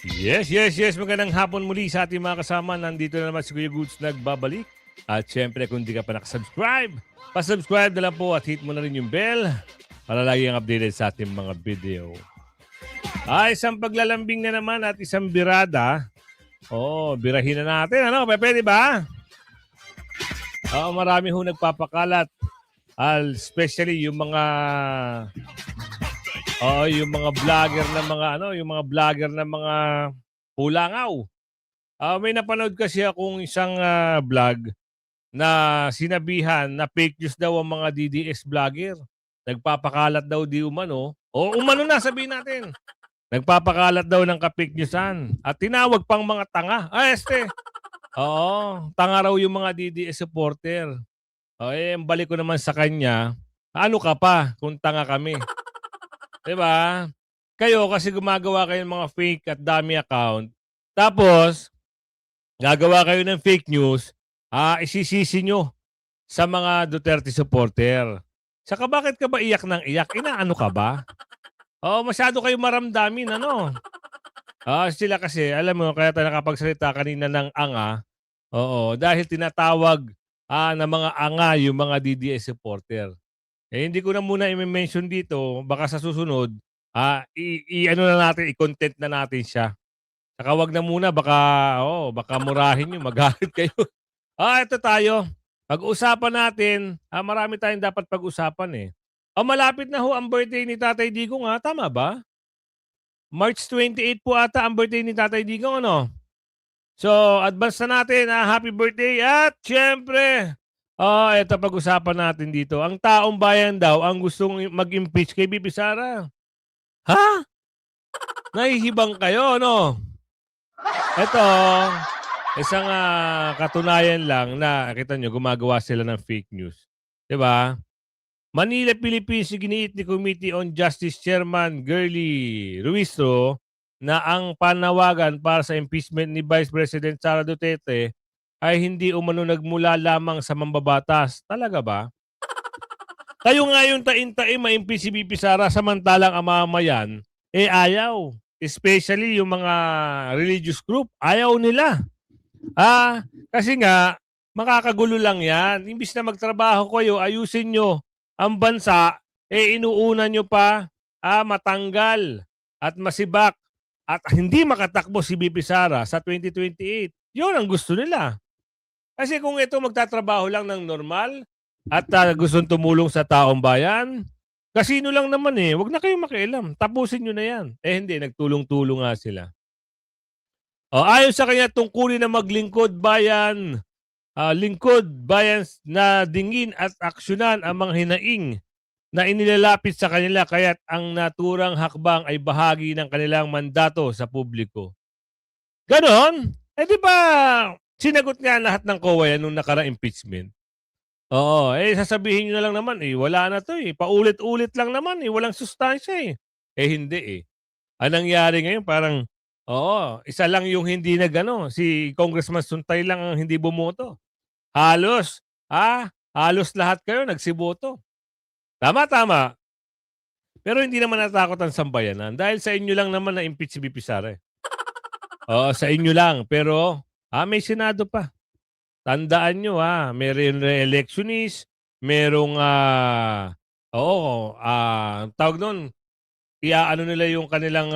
Yes, yes, yes. Magandang hapon muli sa ating mga kasama. Nandito na naman si Kuya Goods nagbabalik. At syempre, kung di ka pa nakasubscribe, pasubscribe na lang po at hit mo na rin yung bell para lagi ang updated sa ating mga video. Isang paglalambing na naman at isang birada. Birahin na natin. Ano, pwede ba? Marami ho nagpapakalat. Especially yung mga vlogger na mga pulangaw. May napanood kasi akong isang vlog na sinabihan na fake news daw ang mga DDS vlogger. Nagpapakalat daw di umano. O umano na sabihin natin. Nagpapakalat daw ng ka-fake newsan at tinawag pang mga tanga. Tanga raw yung mga DDS supporter. Ang balik ko naman sa kanya, ano ka pa kung tanga kami? 'Di ba? Kayo kasi gumagawa kayo ng mga fake at dummy account. Tapos gagawa kayo ng fake news, isisisi nyo sa mga Duterte supporter. Saka bakit ka ba iyak ng iyak? Inaano ka ba? Masyado kayo maramdamin, ano? Sila kasi, alam mo, kaya tayo nakapagsalita kanina ng anga, dahil tinatawag ng mga anga yung mga DDS supporter. Hindi ko na muna i-mention dito, baka sa susunod, ano na natin, i-content na natin siya. Saka wag na muna baka murahin niyo, magalit kayo. Ito tayo. Pag-usapan natin, marami tayong dapat pag-usapan eh. Malapit na ho ang birthday ni Tatay Digong tama ba? March 28 po ata ang birthday ni Tatay Digong, ano? So, advance na natin, happy birthday at syempre, ito pag-usapan natin dito. Ang taong bayan daw ang gustong mag-impeach kay Bibi Sara. Ha? Nahihibang kayo, no? Ito, isang katunayan lang na kita nyo gumagawa sila ng fake news. 'Di ba? Manila, Philippines, iginiit ni Committee on Justice Chairman Girly Ruizo na ang panawagan para sa impeachment ni Vice President Sara Duterte ay hindi umano nagmula lamang sa mambabatas. Talaga ba? Kayo nga yung tain-tain ma-impeach si BP Sara samantalang ang mamamayan, ayaw. Especially yung mga religious group, ayaw nila. Kasi nga, makakagulo lang yan. Imbis na magtrabaho kayo, ayusin nyo ang bansa, inuuna nyo pa matanggal at masibak at hindi makatakbo si BP Sara sa 2028. Yun ang gusto nila. Kasi kung ito magtatrabaho lang ng normal at gustong tumulong sa taong bayan, kasino lang naman eh. Huwag na kayong makialam. Tapusin nyo na yan. Hindi, nagtulong-tulong nga sila. Ayon sa kanya, tungkulin na maglingkod bayan, lingkod bayan na dingin at aksyonan ang mga hinaing na inilalapit sa kanila kaya't ang naturang hakbang ay bahagi ng kanilang mandato sa publiko. Ganon? Di ba sinagot nga lahat ng COA yan nung nakarang impeachment? Sasabihin nyo na lang naman, wala na to paulit-ulit lang naman walang sustansya hindi Ang nangyari ngayon parang, isa lang yung hindi si Congressman Suntay lang ang hindi bumoto. Halos, halos lahat kayo nagsiboto. Tama, tama. Pero hindi naman natakot ang sambayanan dahil sa inyo lang naman na-impeach si BP Sara. Sa inyo lang. Pero, may Senado pa. Tandaan nyo may re-electionist, merong, tawag nun, iaano nila yung kanilang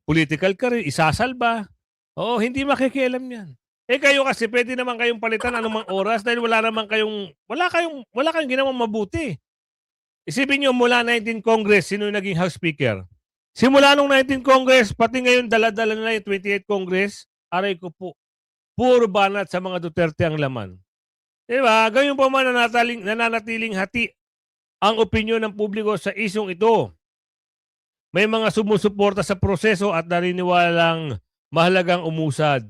political career, isasalba. Hindi makikialam yan. Kayo kasi pwede naman kayong palitan anumang oras dahil wala kayong ginawang mabuti. Isipin nyo mula 19 Congress, sino yung naging House Speaker? Simula nung 19 Congress, pati ngayon dala-dala na yung 28 Congress, aray ko po, puro banat sa mga Duterte ang laman. Diba? Ganyan pa man nananatiling hati ang opinyon ng publiko sa isyong ito. May mga sumusuporta sa proseso at naniniwalang mahalagang umusad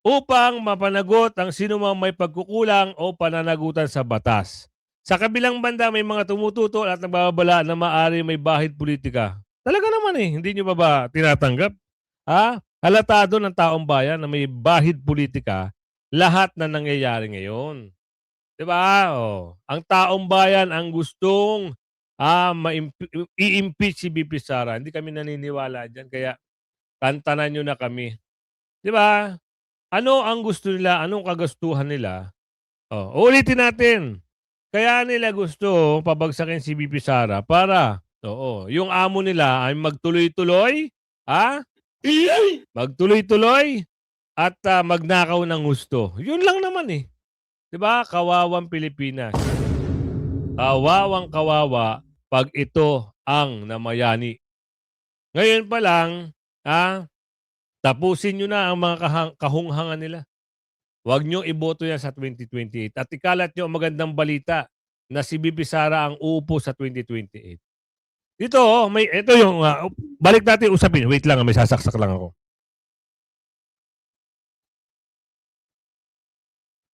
upang mapanagot ang sinumang may pagkukulang o pananagutan sa batas. Sa kabilang banda, may mga tumututol at nagbabala na maaari may bahid politika. Talaga naman hindi nyo ba tinatanggap? Halatado ng taong bayan na may bahid politika lahat na nangyayari ngayon. Diba? Ang taong bayan ang gustong i-impeach si BP Sara. Hindi kami naniniwala dyan. Kaya Tantanan niyo na kami. 'Di ba? Ano ang gusto nila, anong kagustuhan nila? Uulitin natin. Kaya nila gusto pabagsakin si VP Sara para yung amo nila ay magtuloy-tuloy, ah, magtuloy-tuloy at, magnakaw ng husto. 'Yun lang naman, eh. 'Di ba? Kawawang Pilipinas. Kawawang-kawawa 'pag ito ang namayani. Ngayon pa lang, tapusin niyo na ang mga kahunghangan nila. Huwag niyong iboto yan sa 2028 at ikalat niyo ang magandang balita na si VP Sara ang uupo sa 2028. Dito, ito yung, balik natin usapin. Wait lang, may sasaksak lang ako.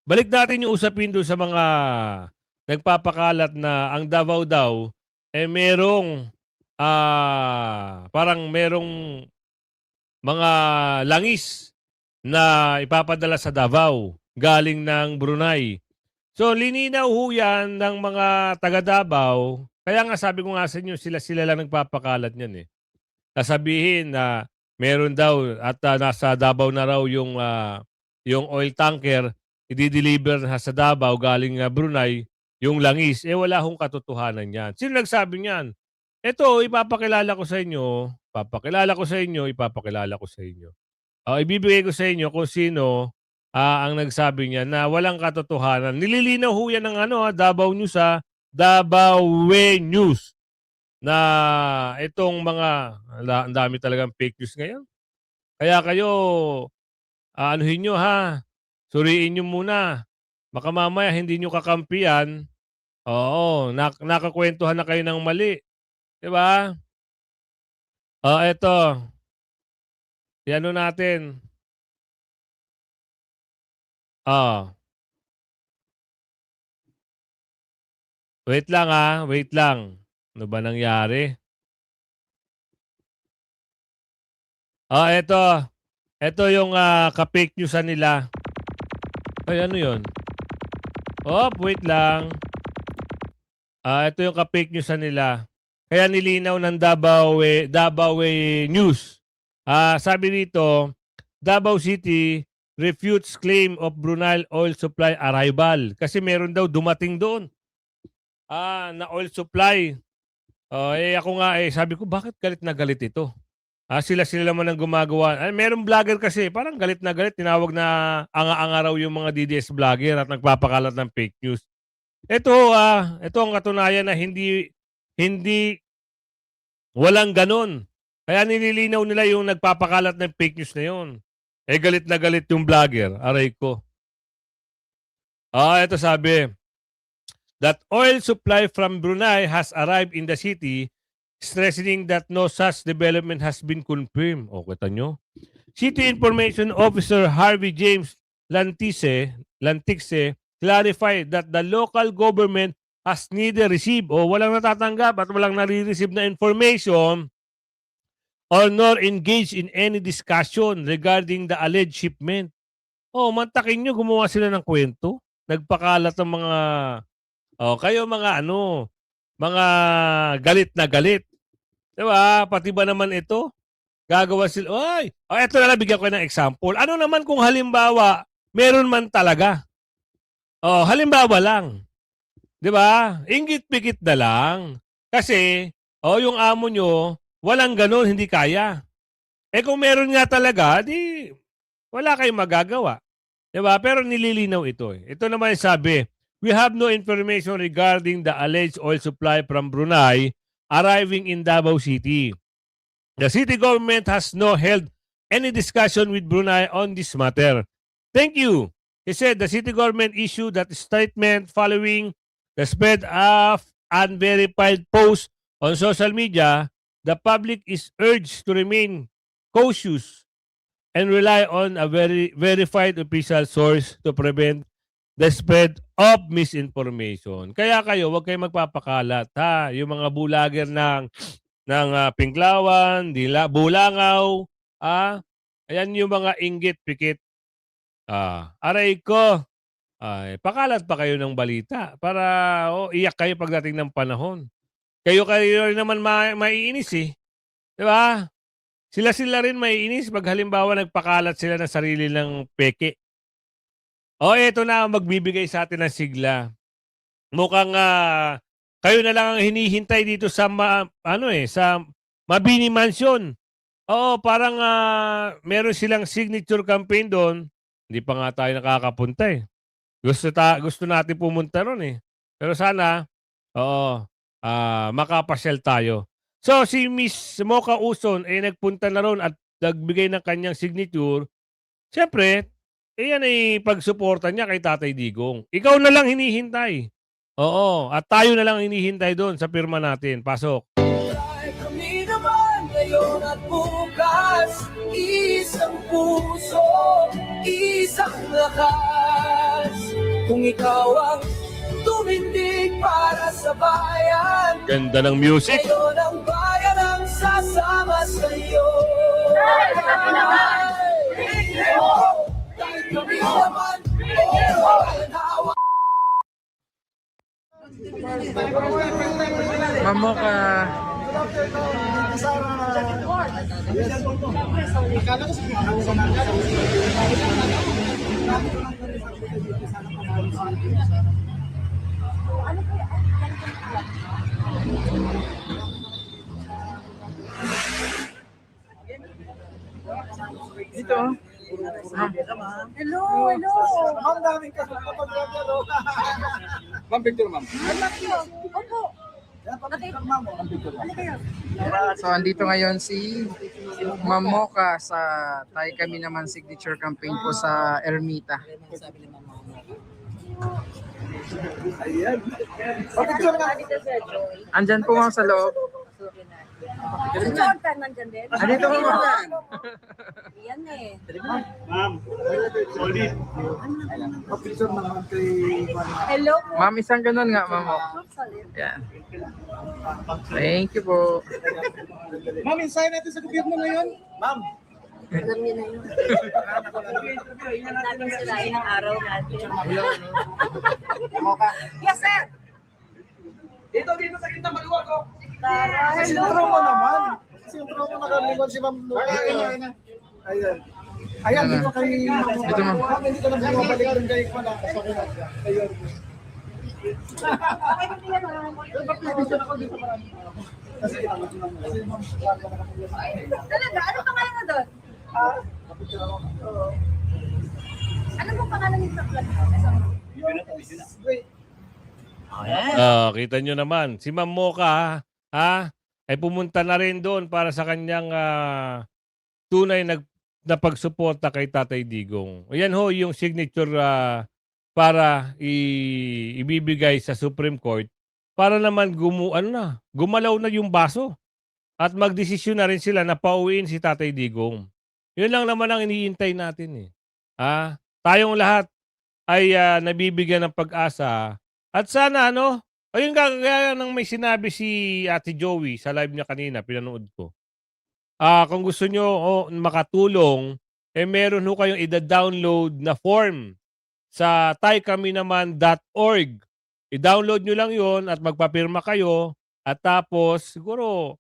Balik natin yung usapin doon sa mga nagpapakalat na ang Davao daw, merong, parang merong mga langis na ipapadala sa Davao galing ng Brunei. So lininaw ho yan ng mga taga Davao. Kaya nga sabi ko nga sa inyo, sila lang nagpapakalat niyan, eh. Sasabihin na meron daw at nasa Davao na raw yung oil tanker, i-deliver na sa Davao galing Brunei, yung langis. Wala hong katotohanan yan. Sino nagsabi niyan? Ito, ipapakilala ko sa inyo, ipapakilala ko sa inyo. Ibibigay ko sa inyo kung sino ang nagsabi niya na walang katotohanan. Nililinaw ho yan ng Davao News, Davao News, na itong mga, ang dami talagang fake news ngayon. Kaya kayo, anuhin nyo suriin nyo muna. Baka mamaya hindi nyo kakampiyan. Nakakwentuhan na kayo ng mali. Diba? Eto. Yan natin. Wait lang wait lang. Ano ba nangyari? Eto. Eto yung ka-fake newsan nila. Ay, ano yun? Wait lang. Ito yung ka-fake newsan nila. Kaya nilinaw ng Davao News. Sabi dito, Davao City refutes claim of Brunei oil supply arrival. Kasi meron daw dumating doon. Na oil supply. Ako nga sabi ko, bakit galit na galit ito? Sila naman ang gumagawa. Merong vlogger kasi, parang galit na galit. Tinawag na anga-anga raw yung mga DDS vlogger at nagpapakalat ng fake news. Ito ang katunayan na hindi walang ganon. Kaya nililinaw nila yung nagpapakalat ng fake news na yun. Galit na galit yung vlogger. Aray ko. Ito sabi, that oil supply from Brunei has arrived in the city, stressing that no such development has been confirmed. Kita nyo? City Information Officer Harvey James Lantice clarified that the local government has neither received walang natatanggap at walang nare-receive na information or nor engaged in any discussion regarding the alleged shipment. Mantakin nyo, gumawa sila ng kwento. Nagpakalat ng mga, kayo mga mga galit na galit. Diba? Pati ba naman ito? Gagawa sila, ito na lang, bigyan ko ng example. Ano naman kung halimbawa, meron man talaga? Halimbawa lang. Diba? Inggit-pikit na lang. Kasi, yung amo nyo, walang ganon, hindi kaya. Kung meron nga talaga, di wala kayong magagawa. Diba? Pero nililinaw ito. Ito naman sabi, we have no information regarding the alleged oil supply from Brunei arriving in Davao City. The city government has no held any discussion with Brunei on this matter. Thank you. He said the city government issued that statement following the spread of unverified posts on social media. The public is urged to remain cautious and rely on a verified official source to prevent the spread of misinformation. Kaya kayo, huwag kayong magpapakalat, yung mga bulager ng Pinklawan, Bulangaw, ayan yung mga inggit, pikit. Aray ko, pakalat pa kayo ng balita para iyak kayo pagdating ng panahon. Kayo rin naman maiinis, eh. Di ba? sila rin maiinis pag halimbawa nagpakalat sila ng sarili ng peke. O eto na ang magbibigay sa atin ng sigla. Mukhang kayo na lang ang hinihintay dito sa sa Mabini Mansion. Oo, parang meron silang signature campaign doon. Hindi pa nga tayo nakakapunta eh. Gusto natin pumunta ron eh. Pero sana, oo, makapasyal tayo. So, si Miss Mocha Uson ay nagpunta na ron at nagbigay ng kanyang signature. Siyempre, yan ay pagsuporta niya kay Tatay Digong. Ikaw na lang hinihintay. Oo, at tayo na lang hinihintay doon sa pirma natin. Pasok. Kami naman ngayon at bukas, isang puso, isang lakas. Kung ikaw ang tumindig para sa bayan, Ganda ng music. ngayon ang bayan ang sasama sa'yo. Kami naman! Dahil kami naman, hawa. Mamoka. Dito. Hello, hello. Ma'am, daming kapag-grab yan, oh. Ma'am, picture ma'am. Opo. Ano kayo? So, andito ngayon si Mamoka sa Tayo Kami Naman signature campaign po sa Ermita. Ayan. Picture nga. Dito sa Joy. Andyan po ma'am sa loob. Si Jordan nandyan din. Andito po ma'am. Yan eh. Picture na naman kay Hello po. Ma'am, isang ganun nga, Mamoka. Solid. Yan. Thank you po. Ma'am, insign natin sa gobyerno ngayon. Ma'am. Alam niyo na yun. Namin sirain ang araw natin. Yes, sir. Dito sa kita maluwag, oh. Tara, hello. Sintro mo naman. Sintro mo nakalimon si Ma'am Luca. Ayan. Ayan, dito kay Ma'am. Dito, ma'am. Hindi ka na bumabalik dun kay Pana. Ayun. Talaga, ano pangalan mo doon? Ano pong pangalan niyo sa vlog mo? Kita nyo naman, si Ma'am Mocha, ay pumunta na rin doon para sa kanyang tunay na pagsuporta kay Tatay Digong. Ayan ho, yung signature para ibibigay sa Supreme Court para naman gumalaw na yung baso at magdesisyon na rin sila na pauwiin si Tatay Digong. Yun lang naman ang iniintay natin eh. Tayong lahat ay nabibigyan ng pag-asa at sana ayun kagaya ng may sinabi si Ate Joey sa live niya kanina, pinanood ko. Kung gusto nyo makatulong, meron ho kayong ida-download na form sa taykami-naman.org. I-download nyo lang yon at magpapirma kayo at tapos siguro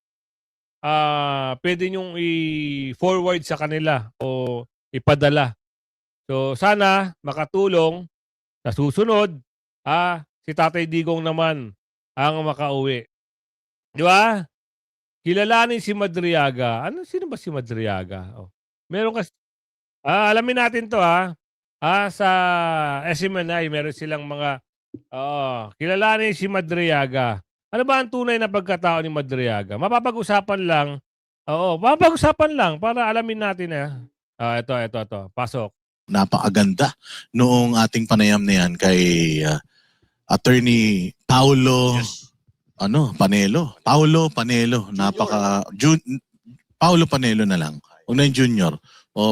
pwede nyong i-forward sa kanila o ipadala. So sana makatulong sa susunod si Tatay Digong naman ang makauwi. Di ba? Kilalanin si Madriaga. Sino ba si Madriaga? Meron kasi alamin natin 'to sa SMNI meron silang mga kilalanin si Madriaga. Ano ba ang tunay na pagkatao ni Madriaga? Mapapag-usapan lang. Mapapag-usapan lang para alamin natin ito. Pasok. Napakaganda noong ating panayam na yan kay Attorney Paulo Panelo. Paulo Panelo, Paulo Panelo na lang. Huwag na yung junior.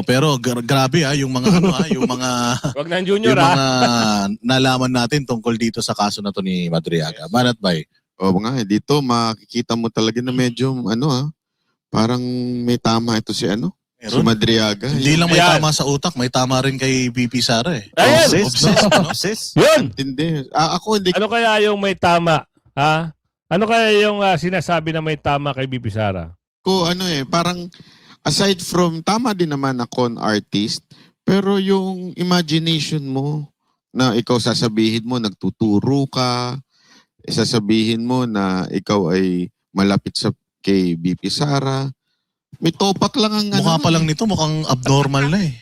Pero grabe yung mga yung mga Wag na junior yung mga nalaman natin tungkol dito sa kaso na to ni Madriaga. Banat bay. O nga, dito makikita mo talaga na medyo parang may tama ito si si Madriaga. Hindi lang may Ayan. tama sa utak, may tama rin kay BP Sara eh. Ayan! Obsessed. Yun! Hindi. Ako hindi. Ano kaya yung may tama? Ano kaya yung sinasabi na may tama kay BP Sara? Ko parang aside from, tama din naman na con artist, pero yung imagination mo na ikaw sasabihin mo, nagtuturo ka, sasabihin mo na ikaw ay malapit sa kay BP Sara, may topak lang ang Mukha pa lang nito, mukhang abnormal na eh.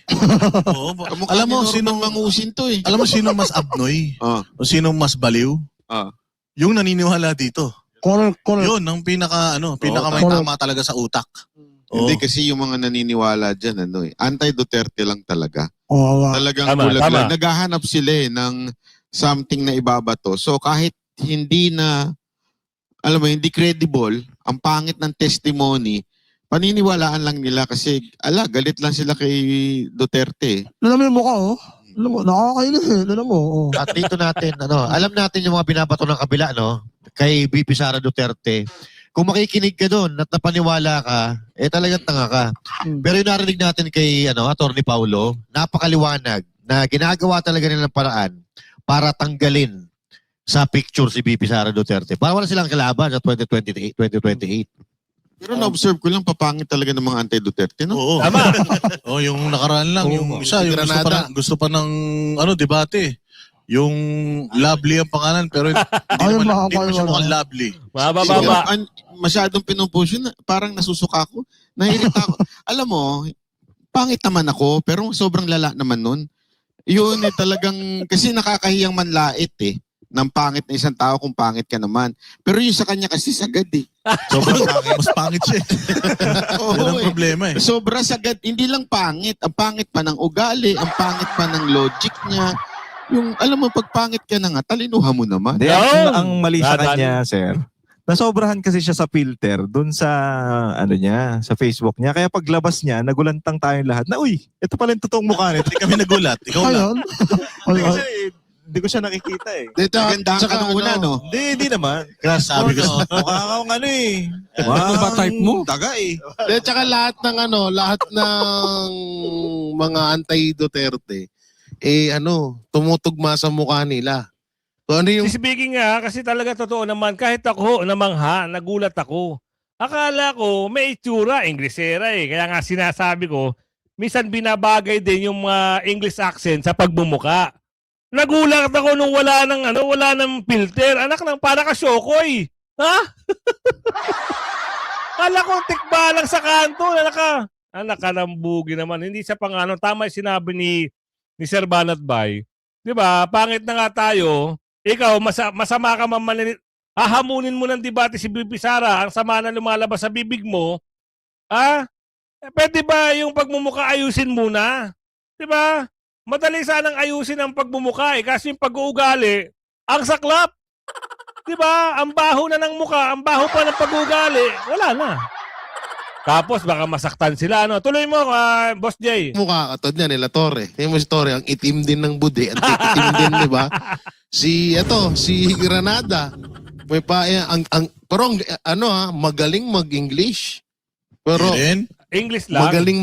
Oo, alam mo, sino mangusin to eh. alam mo sino mas abnoy? Ah, O sino mas baliw? ah. Yung naniniwala dito. Correct. Yun, ang pinaka may correct. tama talaga sa utak. Oo. Hindi kasi yung mga naniniwala dyan, anti-Duterte lang talaga. Oo. Talagang Tama, bulag tama. lang. Naghahanap sila ng something na ibabato. So kahit hindi na, alam mo, hindi credible, ang pangit ng testimony, paniniwalaan lang nila kasi, galit lang sila kay Duterte. Alam mo yung mukha, oh. Alam mo, nakakainis eh. Alam mo, oh. At dito natin, alam natin yung mga binabato ng kabila, no? Kay BP Sara Duterte. Kung makikinig ka doon at napaniwala ka, talagang tanga ka. Pero yung narinig natin kay Atty. Paulo, napakaliwanag na ginagawa talaga nilang paraan para tanggalin sa picture si BP Sara Duterte. Para wala silang kalaban sa 2028. Pero na-observe ko lang, papangit talaga ng mga anti-Duterte, no? Oo. Tama. Yung nakaraan lang, yung isa, yung gusto pa ng debate. Yung Lovely ang pangalan, pero hindi Ayun, naman siya makakaiwala. mukhang Lovely. Mababa. Masyadong pinupush yun, parang nasusuka ako. Nahirita ako. Alam mo, pangit naman ako, pero sobrang lala naman nun. Yun talagang, kasi nakakahiyang manlait ng pangit na isang tao kung pangit ka naman. Pero yung sa kanya kasi sagad Sobrang pangit. Mas pangit siya. Yan ang problema eh. Sobra sagad, hindi lang pangit. Ang pangit pa ng ugali, ang pangit pa ng logic niya. Yung, alam mo, pag pangit ka na nga, talinuhan mo naman. Hindi, Yun! ang mali sa Dadan. kanya, sir, nasobrahan kasi siya sa filter dun sa, sa Facebook niya. Kaya paglabas niya, nagulantang tayong lahat na, uy, ito pala yung totoong mukha nito. Hindi kami nagulat. Ikaw lang. Ayun. Ayun. Kasi hindi ko siya nakikita eh. Maganda ka nung una, no? Hindi naman. Sabi ko. Mukha kang eh. Ano ba type mo? Daga eh. At saka lahat ng mga anti-Duterte, tumutugma sa mukha nila. So, ano yung Speaking nga, kasi talaga totoo naman, kahit ako namangha, nagulat ako. Akala ko may itsura, Inglesera Kaya nga sinasabi ko, minsan binabagay din yung mga English accent sa pagbumuka. Nagulat ako nung wala ng filter. Anak ng para ka Shokoy. Ha? Kala ko tikba lang sa kanto. Anak ka ng bugi naman. Hindi sa tama yung sinabi ni Sir Banat Bay. 'Di ba? Pangit na nga tayo. Ikaw masama ka hahamunin mo ng debate si BP Sara, ang sama na lumalabas sa bibig mo. Pwede ba yung pagmumuka ayusin muna? 'Di ba? Madali sanang ayusin ang pagmumuka kasi yung pag-uugali, ang saklap. 'Di ba? Ang baho na ng muka, ang baho pa ng pag-uugali, wala na. Tapos baka masaktan sila, Tuloy mo, Boss Jay. mukha katod niya nila Torre? Kaya mo si Torre, ang itim din ng budi. Ang itim din, di ba? Si Granada. May pa, pero magaling mag-English. Pero English lang. magaling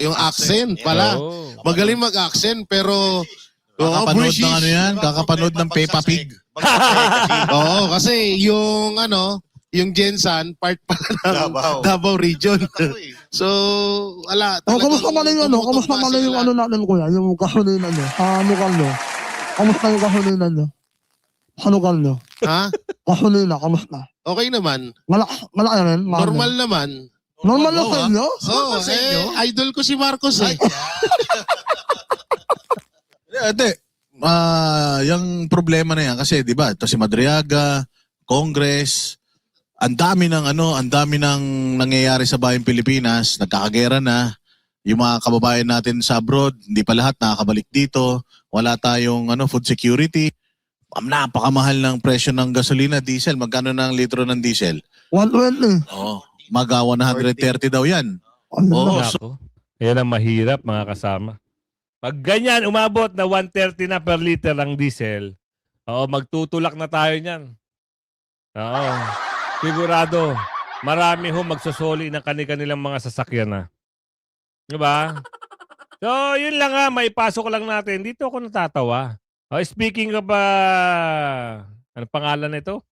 yung accent pala. Oh. Magaling mag-accent pero Kakapanood British. ng kakapanood ng Peppa Pig. Oo, kasi yung Jensan, part pala ng Davao region. So, wala. Kamusta man yung kamusta man yung natin kuya, yung kahulinan nyo. Mukha nyo. Kamusta yung kahulinan nyo? Hanukan nyo. Ha? Kahulina, kamusta? Okay naman. Malaki rin. Normal naman. Normal na sa inyo? Oo, idol ko si Marcos eh. Hindi. Yung problema na yan kasi 'di ba, ito si Madriaga, Congress, ang dami ng nangyayari sa bayang Pilipinas, nagkakagera na. Yung mga kababayan natin sa abroad, hindi pa lahat nakakabalik dito. Wala tayong food security. Napakamahal ng presyo ng gasolina, diesel. Magkano na ang litro ng diesel? 120. Oo. 130 daw yan. Oo. Nako. Yan ang mahirap, mga kasama. Pag ganyan, umabot na 130 na per liter ang diesel, magtutulak na tayo niyan. Oo. Sigurado, marami magsusoli ng kanilang mga sasakyan na. Diba? So, yun lang maipasok lang natin. Dito ako natatawa. Speaking of, ano pangalan nito?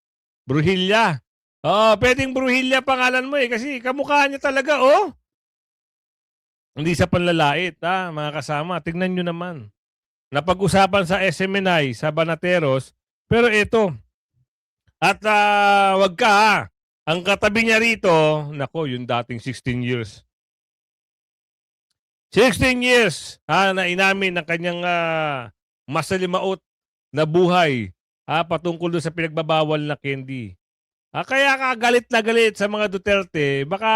Brujilya. Oo, pwedeng Brujilya pangalan mo eh. Kasi kamukha niya talaga, oh. Hindi sa panlalait, mga kasama. Tignan nyo naman. Napag-usapan sa SMNI, sa Banateros. Pero ito, at wag ka ha. Ang katabi niya rito, nako, yung dating 16 years. 16 years na inamin ng kanyang masalimaot na buhay patungkol doon sa pinagbabawal na candy. Kaya ka galit na galit sa mga Duterte, baka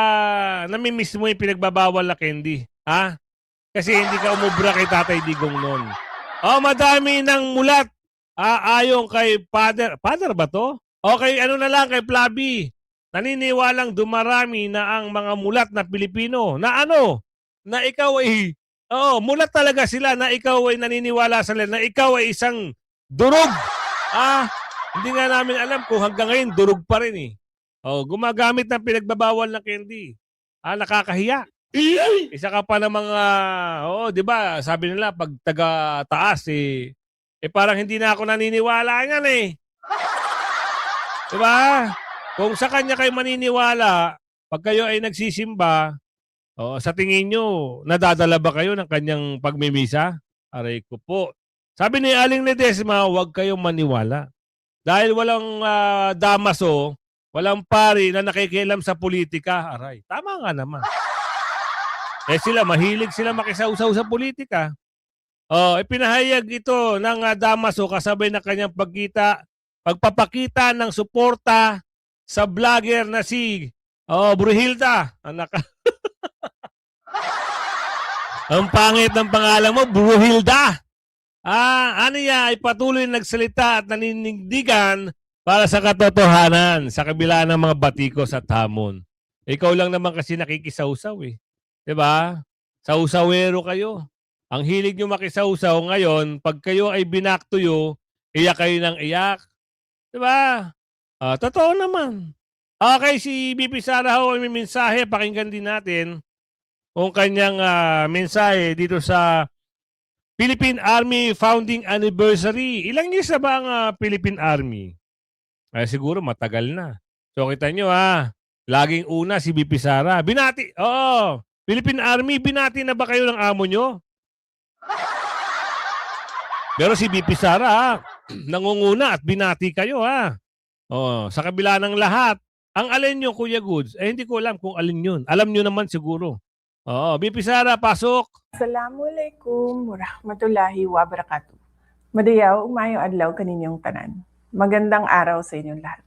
namimiss mo yung pinagbabawal na candy. Kasi hindi ka umubra kay Tatay Digong noon. Madami ng mulat ayon kay Father ba to? Okay, ano na lang kay Flavi. Naniniwalang dumarami na ang mga mulat na Pilipino na na ikaw ay, mulat talaga sila na ikaw ay naniniwala sa na ikaw ay isang durog. Hindi nga namin alam kung hanggang ngayon durog pa rin eh. Gumagamit ng pinagbabawal na candy. Nakakahiya. Isa ka pa ng mga, di ba, sabi nila pag taga-taas parang hindi na ako naniniwala yan eh. Di ba? Kung sa kanya kayo maniniwala, pag kayo ay nagsisimba, sa tingin nyo, nadadala ba kayo ng kanyang pagmimisa? Aray ko po. Sabi ni Aling Ledesma, huwag kayong maniwala. Dahil walang damaso, walang pari na nakikialam sa politika. Aray, tama nga naman. Sila, mahilig sila makisawsaw sa politika. Pinahayag ito ng damaso kasabay ng kanyang pagpapakita ng suporta sa vlogger na si Brujilda. Ang pangit ng pangalan mo, Brujilda. Niya ay patuloy nagsalita at naninindigan para sa katotohanan sa kabila ng mga batikos at hamon. Ikaw lang naman kasi nakikisawsaw eh. Diba? Sausawero kayo. Ang hilig nyo makisawsaw ngayon, pag kayo ay binaktuyo, iyak kayo ng iyak. Diba? Totoo naman. Okay, si BP Sara ho, may mensahe. Pakinggan din natin kung kanyang mensahe dito sa Philippine Army Founding Anniversary. Ilang years na ba ang Philippine Army? Siguro matagal na. So kita nyo laging una si BP Sara. Binati, Philippine Army, binati na ba kayo ng amo nyo? Pero si BP Sara, nangunguna at binati kayo sa kabila ng lahat. Ang alin nyo, Kuya Goods, hindi ko alam kung alin yun. Alam nyo naman siguro. BP Sara, pasok. Assalamualaikum warahmatullahi wabarakatuh. Madayaw, umayo adlaw kaninyong tanan. Magandang araw sa inyong lahat.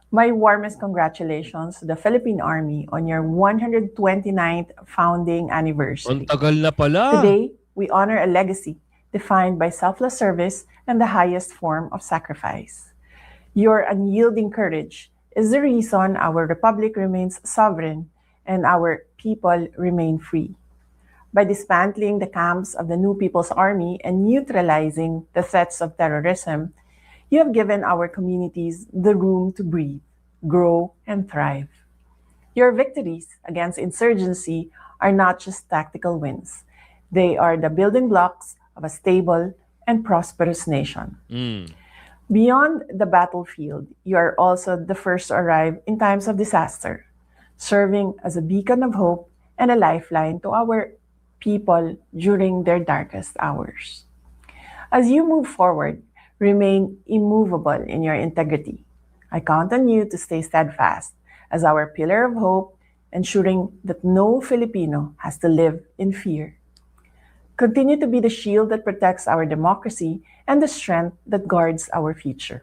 My warmest congratulations to the Philippine Army on your 129th founding anniversary. Ang tagal na pala. Today, we honor a legacy defined by selfless service and the highest form of sacrifice. Your unyielding courage is the reason our republic remains sovereign and our people remain free. By dismantling the camps of the New People's Army and neutralizing the threats of terrorism, you have given our communities the room to breathe, grow, and thrive. Your victories against insurgency are not just tactical wins. They are the building blocks of a stable and prosperous nation. Beyond the battlefield, you are also the first to arrive in times of disaster, serving as a beacon of hope and a lifeline to our people during their darkest hours. As you move forward, remain immovable in your integrity. I count on you to stay steadfast as our pillar of hope, ensuring that no Filipino has to live in fear. Continue to be the shield that protects our democracy and the strength that guards our future.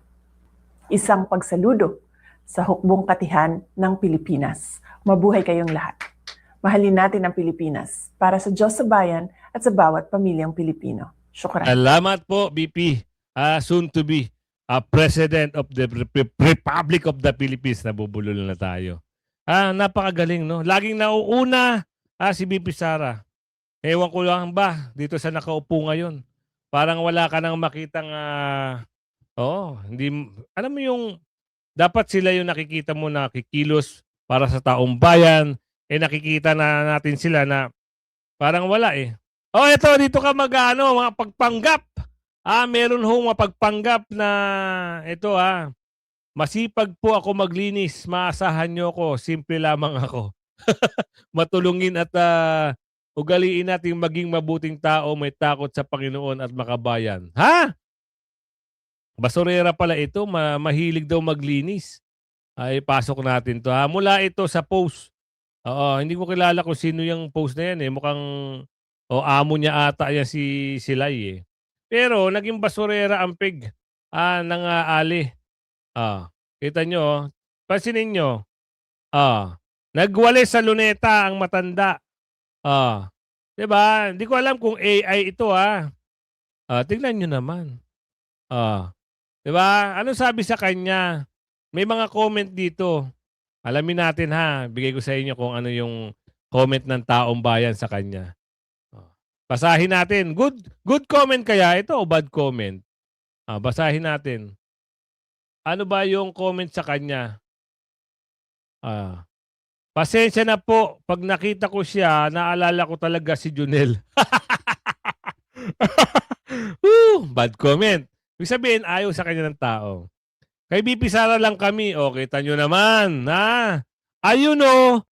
Isang pagsaludo sa hukbong katihan ng Pilipinas. Mabuhay kayong lahat. Mahalin natin ang Pilipinas para sa Diyos sa bayan at sa bawat pamilyang Pilipino. Syukran. Salamat po, BP. Soon to be President of the Republic of the Philippines. Nabubulol na tayo. Napakagaling, no? Laging nauuna si BP Sara. Ewan ko lang ba dito sa nakaupo ngayon. Parang wala ka nang makitang hindi, alam mo yung dapat sila yung nakikita mo na kikilos para sa taong bayan. Nakikita na natin sila na parang wala eh. Ito, dito ka mga pagpanggap. Meron hong mapagpanggap na ito Masipag po ako maglinis. Maasahan nyo ko. Simple lamang ako. Matulungin at ugaliin nating maging mabuting tao, may takot sa Panginoon at makabayan. Ha? Basurera pala ito. Mahilig daw maglinis. Ay, pasok natin to. Ha? Mula ito sa post. Oo, hindi ko kilala kung sino yung post na yan eh. Mukhang amo niya ata yan si Lai eh. Pero naging basurera ang pig ng ali. Kita nyo, pansinin nyo. Nagwali sa luneta ang matanda. 'Di ba? Hindi ko alam kung AI ito tingnan nyo naman. 'Di ba? Ano sabi sa kanya? May mga comment dito. Alamin natin ha. Bigay ko sa inyo kung ano yung comment ng taong bayan sa kanya. Basahin natin. Good comment kaya ito o bad comment? Basahin natin. Ano ba yung comment sa kanya? Pasensya na po. Pag nakita ko siya, naalala ko talaga si Junel. Bad comment. Ibig sabihin, ayaw sa kanya ng tao. Kay BP Sara lang kami. O, kita nyo naman. Ayun o.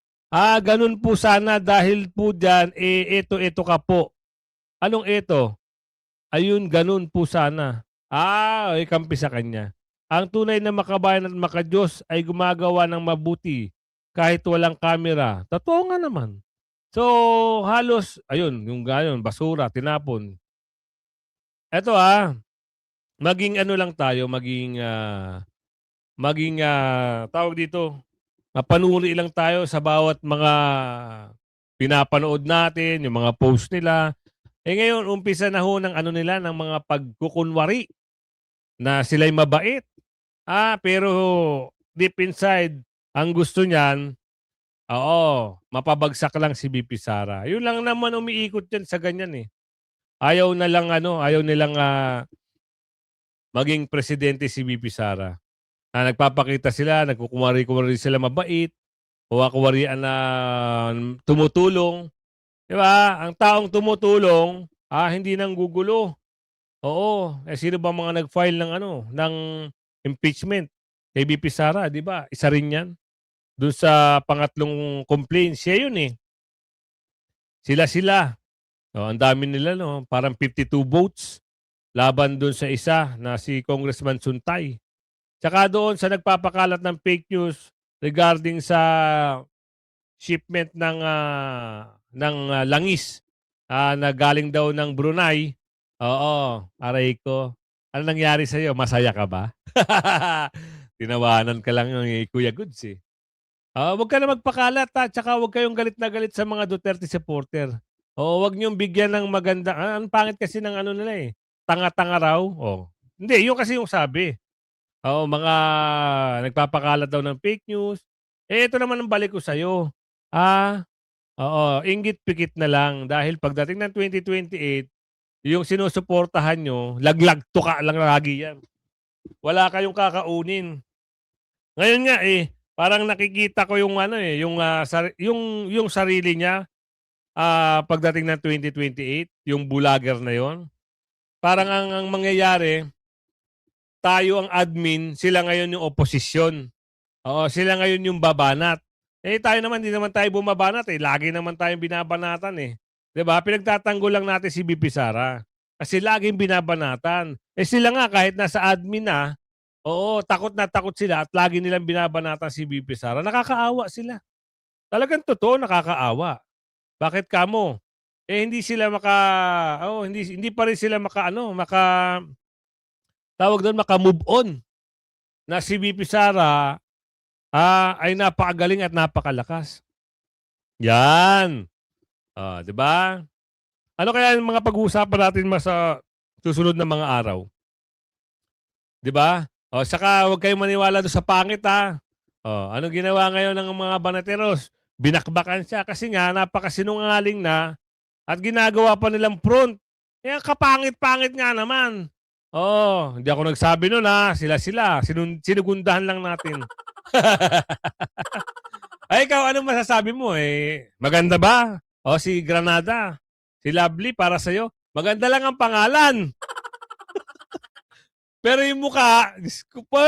Ganun po sana dahil po dyan, ito ka po. Anong ito? Ayun, ganun po sana. Kampi sa kanya. Ang tunay na makabayan at makadiyos ay gumagawa ng mabuti kahit walang kamera. Totoo nga naman. So, halos, ayun, yung gayon, basura, tinapon. Eto maging ano lang tayo, maging tawag dito, mapanuri lang tayo sa bawat mga pinapanood natin, yung mga post nila. Ngayon, umpisa na ho ng ano nila, ng mga pagkukunwari na sila'y mabait. Pero deep inside, ang gusto niyan, mapabagsak lang si BP Sara. Yun lang naman umiikot yan sa ganyan eh. Ayaw nilang maging presidente si BP Sara. Nagpapakita sila, nagkukumari-kumari sila mabait, kuwarian na tumutulong. Diba? Ang taong tumutulong, hindi nang gugulo. Oo, sino ba mga nag-file ng impeachment kay BP Sara, 'di ba? Isa rin 'yan. Doon sa pangatlong complaint, siya 'yun eh. Sila. Ang dami nila parang 52 votes laban doon sa isa na si Congressman Suntay. Tsaka doon sa nagpapakalat ng fake news regarding sa shipment ng langis na galing daw ng Brunei. Oo, aray ko. Ano nangyari sa'yo? Masaya ka ba? Tinawanan ka lang yung Kuya Goods eh. Huwag ka na magpakalat tsaka huwag kayong galit na galit sa mga Duterte supporter. Huwag niyong bigyan ng maganda. Ang pangit kasi ng nila eh. Tanga-tanga raw. Hindi, yun kasi yung sabi. Mga nagpapakalat daw ng fake news. Ito naman ang balik ko sa'yo. Inggit-pikit na lang dahil pagdating ng 2028, yung sinusuportahan nyo, laglag tuka lang lagi yan. Wala kayong kakaunin. Ngayon nga parang nakikita ko yung yung sarili niya pagdating ng 2028, yung bulager na yon. Parang ang mangyayari, tayo ang admin, sila ngayon yung oposisyon. Sila ngayon yung babanat. Tayo naman, hindi naman tayo bumabanat lagi naman tayong binabanatan eh. 'Di ba? Pinagtatanggol lang natin si BP Sara. Kasi laging binabanatan. Sila nga kahit nasa admin na, takot na takot sila at lagi nilang binabanatan si BP Sara. Nakakaawa sila. Talagang totoo, nakakaawa. Bakit kamo? Hindi sila hindi pa rin sila maka-move on na si BP Sara ay napakagaling at napakalakas. Yan. 'Di ba? Ano kaya yung mga pag-uusapan natin sa susunod na mga araw? 'Di ba? Saka huwag kayong maniwala doon sa pangit ano ginawa ngayon ng mga banateros? Binakbakan siya kasi nga napakasinungaling na at ginagawa pa nilang front. Kapangit-pangit nga naman. Hindi ako nagsabi noon sila. Sinugundahan lang natin. Ay, ikaw, ano masasabi mo? Maganda ba? Si Granada, si Lovely, para sa'yo, maganda lang ang pangalan. Pero yung mukha, Diyos ko po.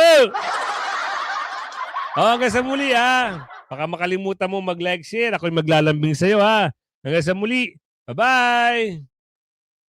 Hanggang sa muli ha. Baka makalimutan mo mag-like, share. Ako'y maglalambing sa'yo ha. Hanggang sa muli. Bye-bye!